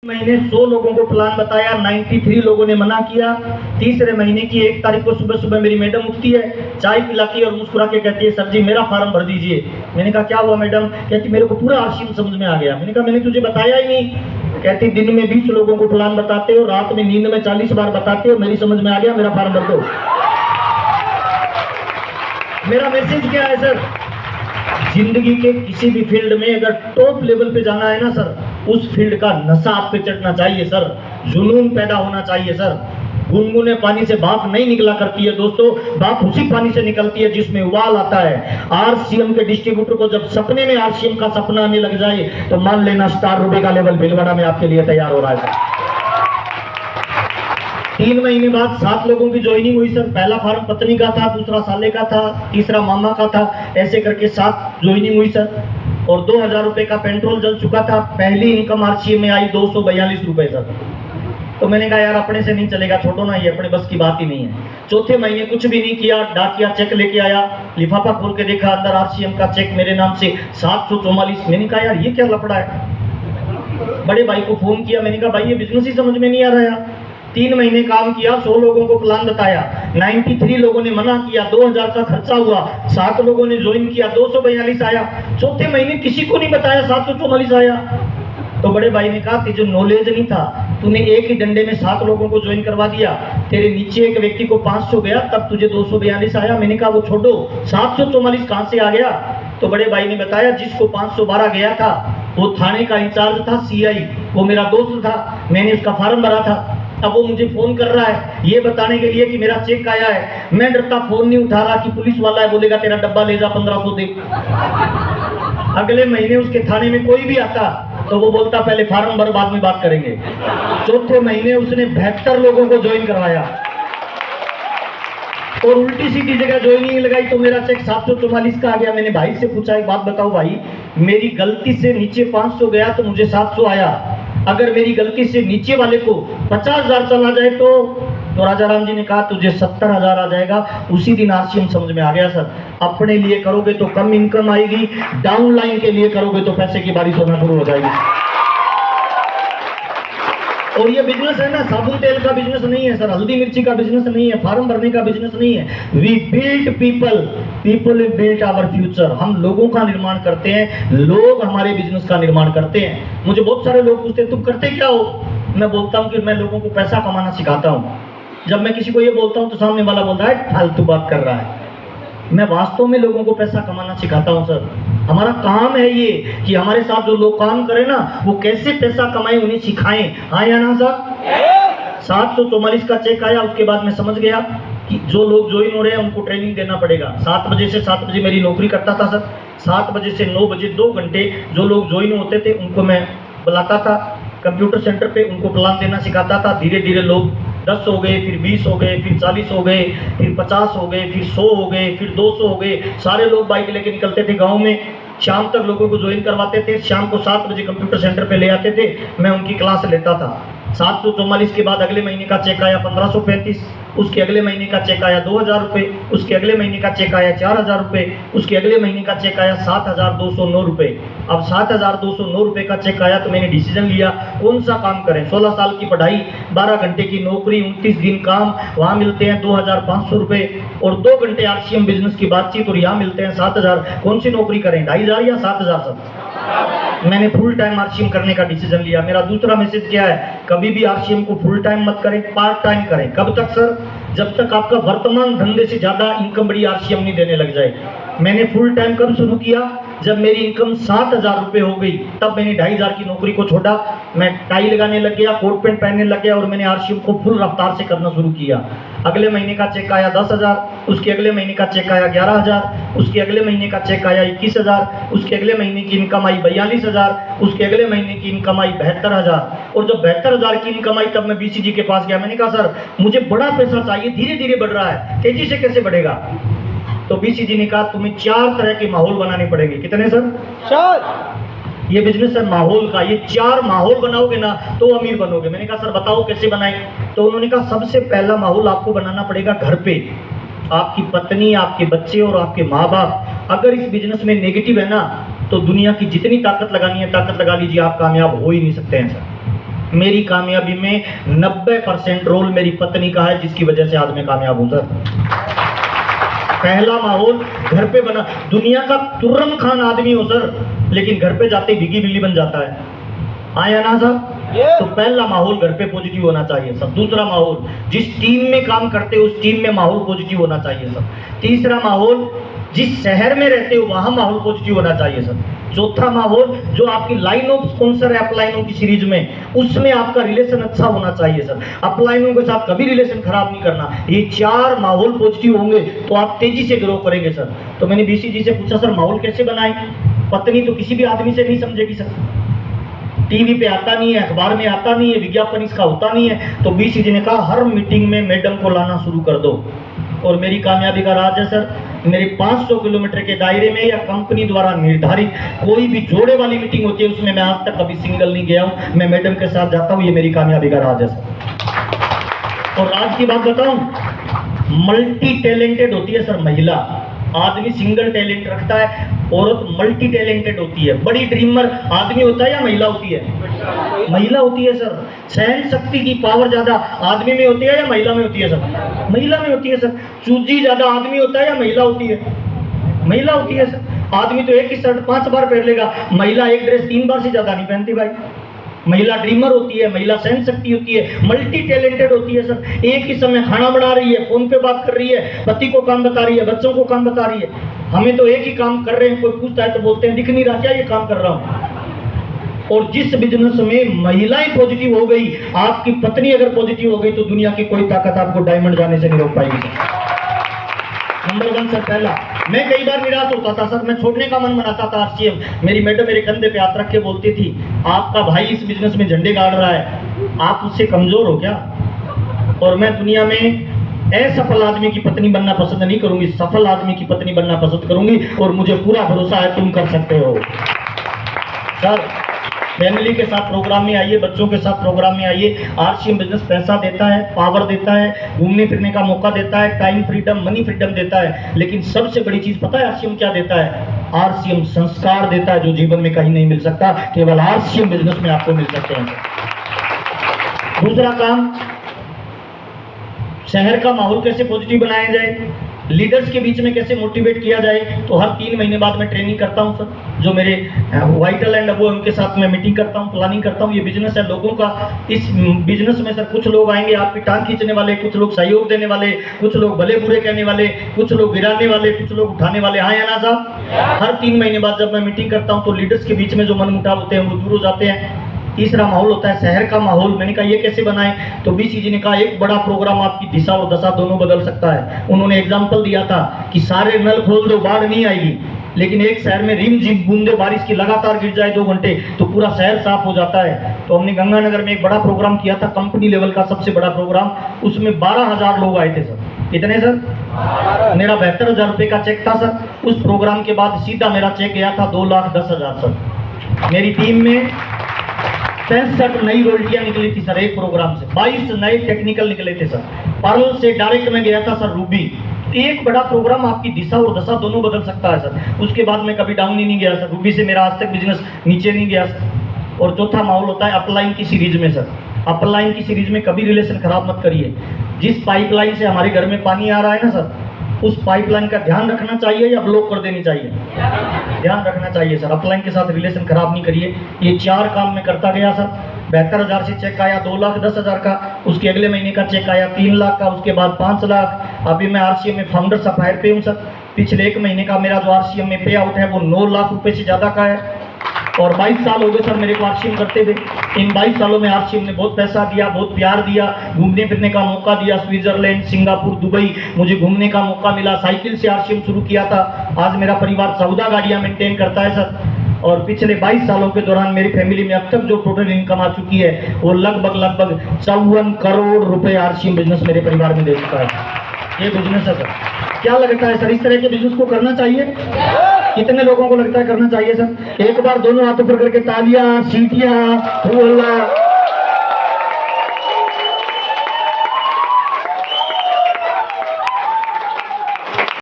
महीने 100 लोगों को प्लान बताया, 93 लोगों ने मना किया। तीसरे महीने की 1 तारीख को सुबह सुबह मेरी मैडम उठती है, चाय पिलाती है और मुस्कुरा के कहती है, सर जी मेरा फार्म भर दीजिए। मैंने कहा क्या हुआ मैडम? कहती मेरे को पूरा आरसीएम समझ में आ गया। मैंने कहा मैंने तुझे बताया ही नहीं। कहती दिन में 20 लोगों को प्लान बताते हो, रात में नींद में 40 बार बताते हो, मेरी समझ में आ गया, मेरा फार्म भर दो। मेरा मैसेज क्या है सर? जिंदगी के किसी भी फील्ड में अगर टॉप लेवल पे जाना है ना सर, उस फील्ड का नशा आप पे चढ़ना चाहिए सर, जुनून पैदा होना चाहिए सर। गुनगुने पानी से भाप नहीं निकला करती है दोस्तों, भाप उसी पानी से निकलती है जिसमें उबाल आता है। आरसीएम के डिस्ट्रीब्यूटर को जब सपने में आरसीएम का सपना आने लग जाए तो मान लेना स्टार रुपए का लेवल भीलवाड़ा में आपके लिए तैयार हो रहा है सर। 3 महीने बाद 7 लोगों की ज्वाइनिंग हुई सर। पहला फार्म पत्नी का था, दूसरा साले का था, तीसरा मामा का था, ऐसे करके 7 ज्वाइनिंग हुई सर। और 2000 रुपए का पेट्रोल जल चुका था। पहली इनकम आरसीएम में आई 242 रुपए सर। तो मैंने कहा यार अपने से नहीं चलेगा, छोड़ो ना, ये अपने बस की बात ही नहीं है। चौथे महीने कुछ भी नहीं किया, डाकिया चेक लेके आया, लिफाफा खोल के देखा, अंदर आरसीएम का चेक मेरे नाम से 744। मैंने कहा यार ये क्या लफड़ा है। बड़े भाई को फोन किया, मैंने कहा भाई ये बिजनेस ही समझ में नहीं आ रहा है। 3 महीने काम किया, 100 लोगों को प्लान बताया, 93 लोगों ने मना किया, 2000 का खर्चा हुआ, 7 लोगों ने ज्वाइन किया, 242 आया। चौथे महीने किसी को नहीं बताया, 744 आया। तो बड़े भाई ने कहा तुझे नॉलेज नहीं था, तूने एक ही डंडे में 7 लोगों को ज्वाइन करवा दिया, तेरे नीचे एक व्यक्ति को 500 गया, तब तुझे 242 आया। मैंने कहा वो छोड़ो, 744 कहां से आ गया? तो बड़े भाई ने बताया जिसको 512 गया था वो थाने का इंचार्ज था, सीआई, वो मेरा दोस्त था, मैंने उसका फार्म भरा था। अब वो मुझे फोन कर रहा है ये बताने के लिए कि मेरा चेक आया है। मैं डरता फोन नहीं उठा रहा कि पुलिस वाला है, बोलेगा तेरा डब्बा ले जा 1500 दे। अगले महीने उसके थाने में कोई भी आता तो वो बोलता पहले फार्म भर, बाद में बात करेंगे। चौथे महीने उसने 72 लोगों को ज्वाइन करवाया और उल्टी सीधी जगह ज्वाइनिंग लगाई तो मेरा चेक 744 का आ गया। मैंने भाई से पूछा एक बात बताओ भाई, मेरी गलती से नीचे 500 गया तो मुझे 700 आया, अगर मेरी गलती से नीचे वाले को 50,000 चला जाए तो राजा राम जी ने कहा तुझे 70,000 आ जाएगा। उसी दिन आरसीएम समझ में आ गया सर। अपने लिए करोगे तो कम इनकम आएगी, डाउनलाइन के लिए करोगे तो पैसे की बारिश होना शुरू हो जाएगी। और ये बिजनेस है ना, साबुन तेल का बिजनेस नहीं है सर, हल्दी मिर्ची का बिजनेस नहीं है, फार्म भरने का बिजनेस नहीं है। We build people, people will build our future. हम लोगों का निर्माण करते हैं, लोग हमारे बिजनेस का निर्माण करते हैं। मुझे बहुत सारे लोग पूछते हैं तुम करते क्या हो? मैं बोलता हूँ कि मैं लोगों को पैसा कमाना सिखाता हूँ। जब मैं किसी को ये बोलता हूँ तो सामने वाला बोलता है फालतू बात कर रहा है। मैं वास्तव में लोगों को पैसा कमाना सिखाता हूं सर। हमारा काम है ये कि हमारे साथ जो लोग काम करें ना, वो कैसे पैसा कमाएं उन्हें सिखाएं। हाँ या ना सर? 744 का चेक आया, उसके बाद मैं समझ गया कि जो लोग ज्वाइन हो रहे हैं उनको ट्रेनिंग देना पड़ेगा। 7 बजे से 7 बजे मेरी नौकरी करता था सर। 7 बजे से 9 बजे 2 घंटे जो लोग ज्वाइन होते थे उनको मैं बुलाता था कंप्यूटर सेंटर पे, उनको प्लान देना सिखाता था। धीरे धीरे लोग 10 हो गए, फिर 20 हो गए, फिर 40 हो गए, फिर 50 हो गए, फिर 100 हो गए, फिर 200 हो गए। सारे लोग बाइक लेके निकलते थे गांव में, शाम तक लोगों को ज्वाइन करवाते थे। शाम को 7 बजे कंप्यूटर सेंटर पे ले आते थे, मैं उनकी क्लास लेता था। 744 के बाद अगले महीने का चेक आया 1535, उसके अगले महीने का चेक आया 2000 रुपये, उसके अगले महीने का चेक आया 4000 रुपये, उसके अगले महीने का चेक आया 7209 रुपये। अब 7209 रुपये का चेक आया तो मैंने डिसीजन लिया कौन सा काम करें। 16 साल की पढ़ाई, 12 घंटे की नौकरी, 29 दिन काम, वहाँ मिलते हैं 2500 रुपये, और 2 घंटे आरसीएम बिजनेस की बातचीत, और यहाँ मिलते हैं 7000। कौन सी नौकरी करें, 2500 या 7000 सर? मैंने फुल टाइम आरसीएम करने का डिसीजन लिया। मेरा दूसरा मैसेज क्या है, कभी भी आरसीएम को फुल टाइम मत करें, पार्ट टाइम करें। कब तक सर? जब तक आपका वर्तमान धंधे से ज्यादा इनकम बड़ी आरसीएम नहीं देने लग जाए। मैंने फुल टाइम कब शुरू किया? जब मेरी इनकम 7000 रुपये हो गई, तब मैंने 2500 की नौकरी को छोड़ा, मैं टाई लगाने लग गया, कोट पैंट पहनने लग गया, और मैंने आरसीएम को फुल रफ्तार से करना शुरू किया। अगले महीने का चेक आया 10,000, उसके अगले महीने का चेक आया 11,000, उसके अगले महीने का चेक आया 21,000, उसके अगले महीने की इनकम आई 42,000, उसके अगले महीने की इनकम आई 72,000। और जब 72,000 की इनकम आई तब मैं बीसीजी के पास गया। मैंने कहा सर मुझे बड़ा पैसा चाहिए, धीरे धीरे बढ़ रहा है, तेजी से कैसे बढ़ेगा? तो बीसीजी ने कहा तुम्हें 4 तरह के माहौल बनाने पड़ेंगे। कितने सर? 4। ये बिजनेस है माहौल का, ये 4 माहौल बनाओगे ना तो अमीर बनोगे। मैंने कहा सर बताओ कैसे बनाएं? तो उन्होंने कहा सबसे पहला माहौल आपको बनाना पड़ेगा घर पे। आपकी पत्नी, आपके बच्चे और आपके माँ बाप अगर इस बिजनेस में नेगेटिव है ना, तो दुनिया की जितनी ताकत लगानी है ताकत लगा लीजिए, आप कामयाब हो ही नहीं सकते हैं सर। मेरी कामयाबी में 90% रोल मेरी पत्नी का है, जिसकी वजह से आज मैं कामयाब हूं सर। पहला माहौल घर पे बना, दुनिया का तुर्रम खान आदमी हो सर, लेकिन घर पे जाते ही भीगी बिल्ली बन जाता है, आया ना सर। तो पहला माहौल घर पे पॉजिटिव होना चाहिए सर। दूसरा माहौल, जिस टीम में काम करते हो उस टीम में माहौल पॉजिटिव होना चाहिए सर। तीसरा माहौल, जिस शहर में रहते हो वहां माहौल पॉजिटिव होना चाहिए सर। चौथा माहौल, जो आपकी लाइन ऑफ स्पॉन्सर है अपलाइनों की सीरीज में, उसमें आपका रिलेशन अच्छा होना चाहिए सर। अपलाइनों के साथ कभी रिलेशन खराब नहीं करना। ये 4 माहौल पॉजिटिव होंगे तो आप तेजी से ग्रो करेंगे सर। तो मैंने बीसी जी से पूछा, सर माहौल कैसे बनाएं? पत्नी तो किसी भी आदमी से नहीं समझेगी सर, टीवी पे आता नहीं है, अखबार में आता नहीं है, विज्ञापन इसका होता नहीं है। तो बीसी जी ने कहा, हर मीटिंग में मैडम को लाना शुरू कर दो। और मेरी कामयाबी का राज है सर, मेरे 500 किलोमीटर के दायरे में या कंपनी द्वारा निर्धारित कोई भी जोड़े वाली मीटिंग होती है, उसमें मैं आज तक कभी सिंगल नहीं गया हूं, मैं मैडम के साथ जाता हूं। ये मेरी कामयाबी का राज है सर। और राज की बात बताऊं, मल्टी टैलेंटेड होती है सर महिला। आदमी सिंगल टैलेंट रखता है, औरत मल्टी टैलेंटेड होती है। बड़ी ड्रीमर आदमी होता है या महिला होती है? महिला होती है सर। सहन शक्ति की पावर ज्यादा आदमी में होती है या महिला में होती है सर? महिला में होती है सर। चूजी ज्यादा आदमी होता है या महिला होती है? महिला होती है सर। आदमी तो एक ही शर्ट 5 बार पहन लेगा, महिला एक ड्रेस 3 बार से ज्यादा नहीं पहनती भाई। महिला ड्रीमर होती है, महिला सहन शक्ति होती है, मल्टी टैलेंटेड होती है सर। एक ही समय खाना बना रही है, फोन पे बात कर रही है, पति को काम बता रही है, बच्चों को काम बता रही है। हमें तो एक ही काम कर रहे हैं, कोई पूछता है तो बोलते हैं दिख नहीं रहा क्या ये काम कर रहा हूं। और जिस बिजनेस में महिलाएं पॉजिटिव हो गई, आपकी पत्नी अगर पॉजिटिव हो गई, तो दुनिया की कोई ताकत आपको डायमंड जाने से नहीं रोक पाएगी। Number 1 sir. पहला, मैं कई बार निराश होता था सर, मैं छोड़ने का मन बनाता था आरसीएम। मेरी मैडम मेरे कंधे पे हाथ रख के बोलती थी, आपका भाई इस बिजनेस में झंडे गाड़ रहा है, आप उससे कमजोर हो क्या? और मैं दुनिया में असफल आदमी की पत्नी बनना पसंद नहीं करूंगी, सफल आदमी की पत्नी बनना पसंद करूंगी। और मुझे पूरा भरोसा है तुम कर सकते हो सर। फैमिली के साथ प्रोग्राम में आइए, बच्चों के साथ प्रोग्राम में आइए। आरसीएम बिजनेस पैसा देता है, पावर देता है, घूमने फिरने का मौका देता है, टाइम फ्रीडम, मनी फ्रीडम देता है। लेकिन सबसे बड़ी चीज पता है आरसीएम क्या देता है? आरसीएम संस्कार देता है, जो जीवन में कहीं नहीं मिल सकता, केवल आरसीएम बिजनेस में आपको मिल सकते हैं। दूसरा काम, शहर का माहौल कैसे पॉजिटिव बनाया जाए, लीडर्स के बीच में कैसे मोटिवेट किया जाए। तो हर 3 महीने बाद मैं ट्रेनिंग करता हूं सर। जो मेरे वाइटल एंड अबो उनके साथ मैं मीटिंग करता हूं, प्लानिंग करता हूं। ये बिजनेस है लोगों का। इस बिजनेस में सर कुछ लोग आएंगे आपकी टांग खींचने वाले, कुछ लोग सहयोग देने वाले, कुछ लोग भले बुरे कहने वाले, कुछ लोग गिराने वाले, कुछ लोग उठाने वाले। हाँ या ना साहब? हर 3 महीने बाद जब मैं मीटिंग करता हूं तो लीडर्स के बीच में जो मनमुटाव होते हैं वो दूर हो जाते हैं। तीसरा माहौल होता है शहर का माहौल। मैंने कहा ये कैसे बनाएं? तो बीसी जी ने कहा, एक बड़ा प्रोग्राम आपकी दिशा और दशा दोनों बदल सकता है। उन्होंने एग्जांपल दिया था कि सारे नल खोल दो, बाढ़ नहीं आएगी, लेकिन एक शहर में रिम झिम बूंदे बारिश की लगातार गिर जाए 2 घंटे तो पूरा शहर साफ हो जाता है। तो हमने गंगानगर में एक बड़ा प्रोग्राम किया था, कंपनी लेवल का सबसे बड़ा प्रोग्राम। उसमें 12,000 लोग आए थे सर। कितने सर? मेरा 72,000 रुपये का चेक था सर। उस प्रोग्राम के बाद सीधा मेरा चेक गया था 2,10,000 सर। मेरी टीम में 65 नई रोल्टियां निकली थी सर एक प्रोग्राम से। 22 नए टेक्निकल निकले थे सर। पर्ल से डायरेक्ट में गया था सर रूबी। एक बड़ा प्रोग्राम आपकी दिशा और दशा दोनों बदल सकता है सर। उसके बाद मैं कभी डाउन ही नहीं गया सर। रूबी से मेरा आज तक बिजनेस नीचे नहीं गया सर। और चौथा माहौल होता है अपलाइन की सीरीज में सर। अपलाइन की सीरीज में कभी रिलेशन खराब मत करिए। जिस पाइपलाइन से हमारे घर में पानी आ रहा है ना सर, उस पाइपलाइन का ध्यान रखना चाहिए या ब्लॉक कर देनी चाहिए? ध्यान रखना चाहिए सर। अपलाइन के साथ रिलेशन खराब नहीं करिए। ये 4 काम मैं करता गया सर। 72,000 से चेक आया 2,10,000 का, उसके अगले महीने का चेक आया 3 लाख का, उसके बाद 5 लाख। अभी मैं आरसीएम में फाउंडर सफायर पे हूँ सर। पिछले 1 महीने का मेरा जो आरसीएम में पे आउट है वो 9 लाख रुपए से ज्यादा का है। और 22 साल हो गए सर मेरे को आरसीएम करते हुए। इन 22 सालों में आरसीएम ने बहुत पैसा दिया, बहुत प्यार दिया, घूमने फिरने का मौका दिया। स्विट्जरलैंड, सिंगापुर, दुबई मुझे घूमने का मौका मिला। साइकिल से आरसीएम शुरू किया था, आज मेरा परिवार 14 गाड़ियां मेंटेन करता है सर। और पिछले 22 सालों के दौरान मेरी फैमिली में अब तक जो टोटल इनकम आ चुकी है वो लगभग 54 करोड़ रुपए आरसीएम बिजनेस मेरे परिवार में दे चुका है। ये बिजनेस है सर। क्या लगता है सर, इस तरह के बिजनेस को करना चाहिए? कितने लोगों को लगता है करना चाहिए सर? एक बार दोनों हाथों पर करके तालियां, सीटियां,